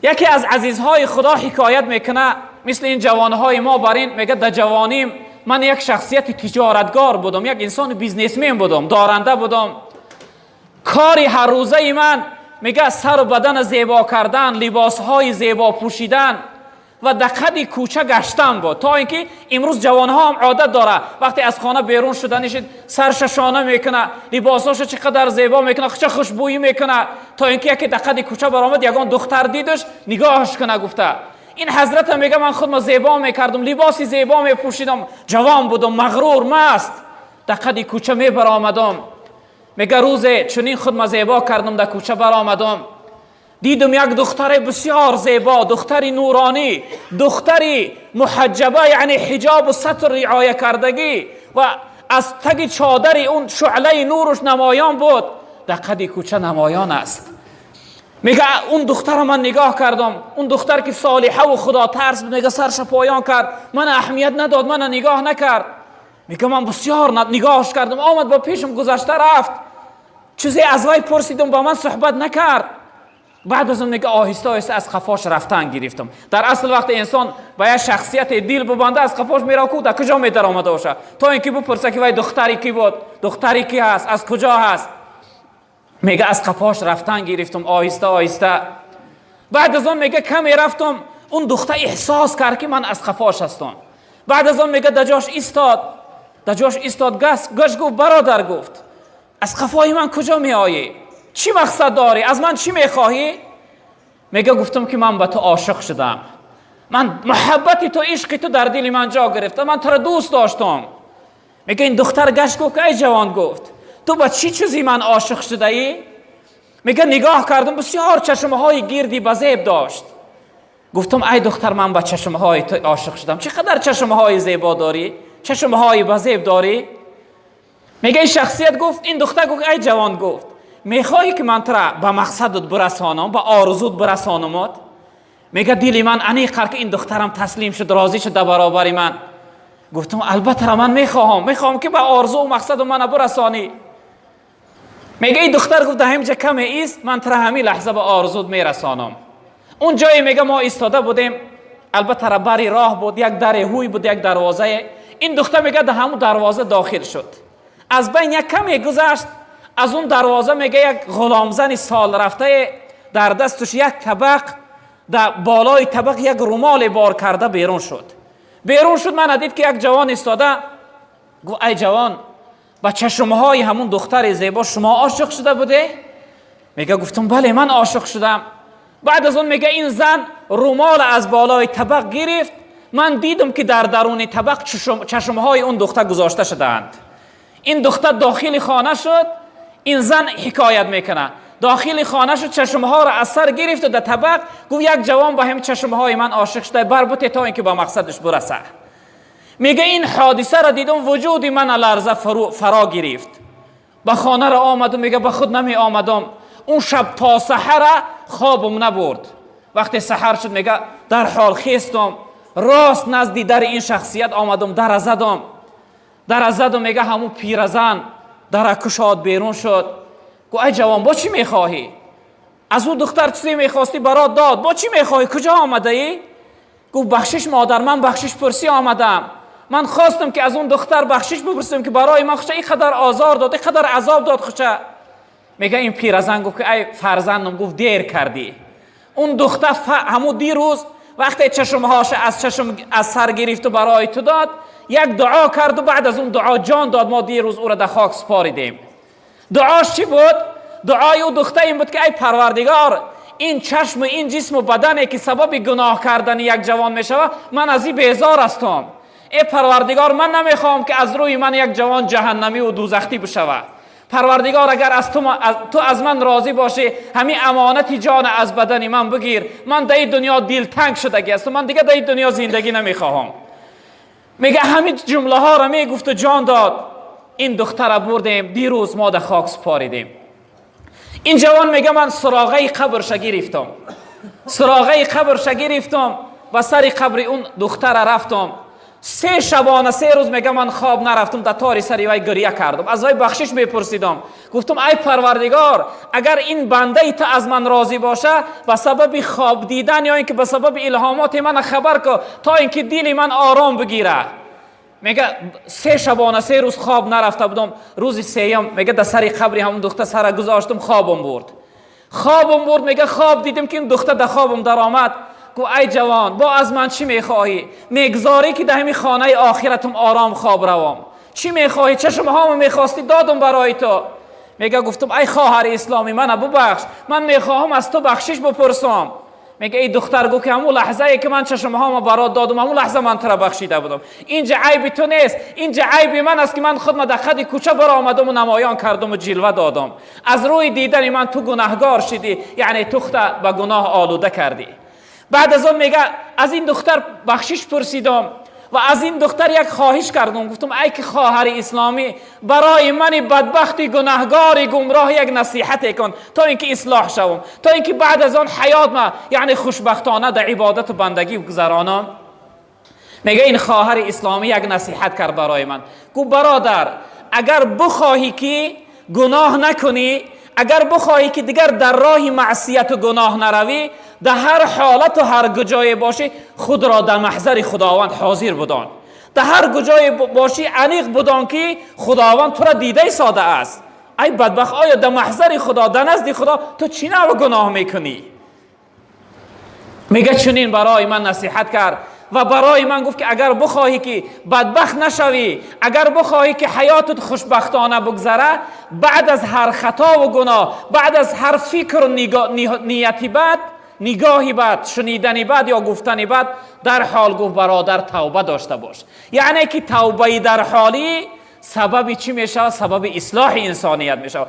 یکی از عزیزهای خدا حکایت میکنه، مثل این جوانهای ما برین، میگه در جوانیم من یک شخصیت تجارتگار بودم، یک انسان بیزنسمن بودم، دارنده بودم. کاری هر روزه من میگه سر و بدن زیبا کردن، لباسهای زیبا پوشیدن و در قد کوچه گشتن بود. تا اینکه امروز جوانها هم عادت داره وقتی از خانه بیرون شدنش سرش شانه میکنه، لباساش چقدر زیبا میکنه، چه خوشبویی میکنه، تا اینکه یکی در قد کوچه برآمد یگان دختر دیدش نگاهش کنه، گفته این حضرت میگه من خودم زیبا میکردم، لباسی زیبا میپوشیدم، جوان بودم، مغرور مست، در قد کوچه میبرآمدم. میگه روز چنین خودم زیبا کردم، در کوچه برآمدم دیدم یک دختر بسیار زیبا، دختری نورانی، دختری محجبه، یعنی حجاب و ستر رعایه کردگی و از تگ چادر اون شعله نورش نمایان بود، در قد کوچه نمایان است. میگه اون دختر من نگاه کردم، اون دختر که صالحه و خدا ترس بود، میگه سرش پایان کرد، من اهمیت نداد، من نگاه نکرد. میگه من بسیار نگاهش کردم، آمد با پیشم گذشته رفت، چیزی از وی پرسیدم با من صحبت نکرد. بعد از اون میگه آهسته آهسته از قفاش رفتن گرفتم. در اصل وقت انسان با یک شخصیت دیل ببنده از قفاش میره کو، در کجا میدر آمده باشه، تا اینکه بپرسه که وای دختری کی بود، دختری کی هست، از کجا هست. میگه از قفاش رفتن گرفتم آهسته آهسته. بعد از اون میگه کمی رفتم، اون دختر احساس کرد که من از قفاش هستم. بعد از اون میگه دجاش ایستاد، گشت گفت برادر، گفت از قفای من کجا میآیی؟ چی مقصد داری؟ از من چی میخواهی؟ میگه گفتم که من به تو عاشق شدم، من محبت تو، عشق تو در دل من جا گرفته، من تو را دوست داشتم. میگه این دختر گشت گفت ای جوان، گفت تو به چی چیزی من عاشق شده ای؟ میگه نگاه کردم بسیار چشمهای گردی بزیب داشت. گفتم ای دختر من به چشمهای تو عاشق شدم، چقدر چشمهای زیبا داری، چشمهای بزیب داری. میگه این شخصیت گفت، این دختر گفت ای جوان، گفت میخواهی که من ترا به مقصدت برسانم، به آرزوت برسانمت؟ میگه دلی من انیق که این دخترم تسلیم شد، راضی شد در برابر من. گفتم البته من میخواهم که به آرزو و مقصد من برسانی. میگه این دختر گفت همینجا کم ایست، من ترا همین لحظه به آرزوت میرسانم. اون جایی میگه ما ایستاده بودیم، البته را بری راه بود، یک در هوی بود، یک دروازه. این دختر میگه در همون دروازه داخل شد، از بین یک کمی گذشت، از اون دروازه میگه یک غلامزن سال رفته در دستش یک طبق، در بالای طبق یک رومال بار کرده بیرون شد. من دید که یک جوان ایستاده. گفت ای جوان، با چشمهای همون دختر زیبا شما عاشق شده بوده؟ میگه گفتم بله من عاشق شدم. بعد از اون میگه این زن رومال از بالای طبق گرفت، من دیدم که در درون طبق چشمهای اون دختر گذاشته شدند. این دختر داخل خانه شد، این زن حکایت میکنه، داخل خانه شد، چشمها را از سر گرفت و در طبق گفت یک جوان با همین چشمهای من عاشق شده، بربطه تا اینکه با مقصدش برسه. میگه این حادثه را دیدم، وجود من لرزه فرا گرفت، به خانه را آمدم. میگه به خود نمی آمدم، اون شب تا سحر خوابم نبرد. وقتی سحر شد میگه در حال خیستم، راست نزدی در این شخصیت آمدم، در زدم. میگه همون پیرزن در کشاد بیرون شد. گو ای جوان با چی میخواهی؟ از اون دختر چیزی میخواستی برات داد، با چی میخواهی؟ کجا آمده ای؟ گو بخشش مادر، من بخشش پرسی آمدم، من خواستم که از اون دختر بخشش بپرسیم که برای من خوشه اینقدر آزار داد، اینقدر عذاب داد خوشه. میگه این پیرزن گفت که ای فرزندم، گفت دیر کردی. اون دختر همون دیروز وقتی چشمهاش از سر گرفت و برای تو داد، یک دعا کرد و بعد از اون دعا جان داد. ما دیروز او را در خاک سپاریدیم. دعاش چی بود؟ دعای او دختر این بود که ای پروردگار، این چشم و این جسم و بدنی که سبب گناه کردن یک جوان میشود، من از این بیزار هستم. ای پروردگار، من نمیخوام که از روی من یک جوان جهنمی و دوزخی بشود. پروردگار اگر از تو از من راضی باشی، همین امانتی جان از بدن من بگیر. من در این دنیا دلتنگ شدگی هستم، من دیگه در این دنیا زندگی نمیخواهم. میگه همین جمله ها را میگفت و جان داد. این دختر را بردیم، دیروز ما در خاک سپاریدیم. این جوان میگه من سراغه قبرش گرفتم و سر قبر اون دختر رفتم. 3 شبانه 3 روز میگه من خواب نرفتم، در تاری سری وی گریه کردم، از وی بخشش میپرسیدم. گفتم ای پروردگار، اگر این بنده تو از من راضی باشه، به سبب خواب دیدن یا اینکه به سبب الهامات من خبر که تا اینکه دل من آرام بگیره. میگه 3 شبانه 3 روز خواب نرفته بودم. روز سیام میگه در سر قبر همون دختر سر گذاشتم، خوابم برد. میگه خواب دیدم که این دختر در خوابم در آمد. گو ای جوان، با از من چی میخواهی؟ میگذاری که در همین خانه آخرتم آرام خواب روام؟ چی میخواهی؟ چشم هامو میخواستی دادم برای تو. میگه گفتم ای خواهر اسلامی، من ببخش، من میخواهم از تو بخشش بپرسم. میگه ای دختر، گو که همون لحظه ای که من چشم هامو برات دادم، همون لحظه من تو را بخشیده بودم. اینجا عیب تو نیست، اینجا عیب من است که من خودم در خد کوچه برآمدم و نمایان کردم و جلوه دادم. از روی دیدن من تو گناهگار شدی، یعنی تو خود به گناه آلوده کردی. بعد از اون میگه از این دختر بخشش پرسیدم و از این دختر یک خواهش کردم. گفتم ای که خواهر اسلامی، برای من بدبختی گناهگاری گمراه یک نصیحت کن تا اینکه اصلاح شوم، تا اینکه بعد از آن حیات ما یعنی خوشبختانه در عبادت و بندگی بگذرانم. میگه این خواهر اسلامی یک نصیحت کرد برای من. گفت برادر، اگر بخواهی که گناه نکنی، اگر بخواهی که دیگر در راه معصیت و گناه نروی، در هر حالت و هر کجای باشی خود را در محضر خداوند حاضر بدان. در هر کجای باشی انیق بدان که خداوند تو را دیده ساده است. ای بدبخت، آیا در محضر خدا، در نزد خدا تو چی نوع گناه میکنی؟ میگه چنین برای من نصیحت کرد و برای من گفت که اگر بخواهی که بدبخت نشوی، اگر بخواهی که حیاتت خوشبختانه بگذره، بعد از هر خطا و گناه، بعد از هر فکر و نیتی بد، نگاهی بد، شنیدنی بد یا گفتنی بد، در حال گفت برادر توبه داشته باش. یعنی که توبه در حالی سبب چی میشه؟ سبب اصلاح انسانیت میشه.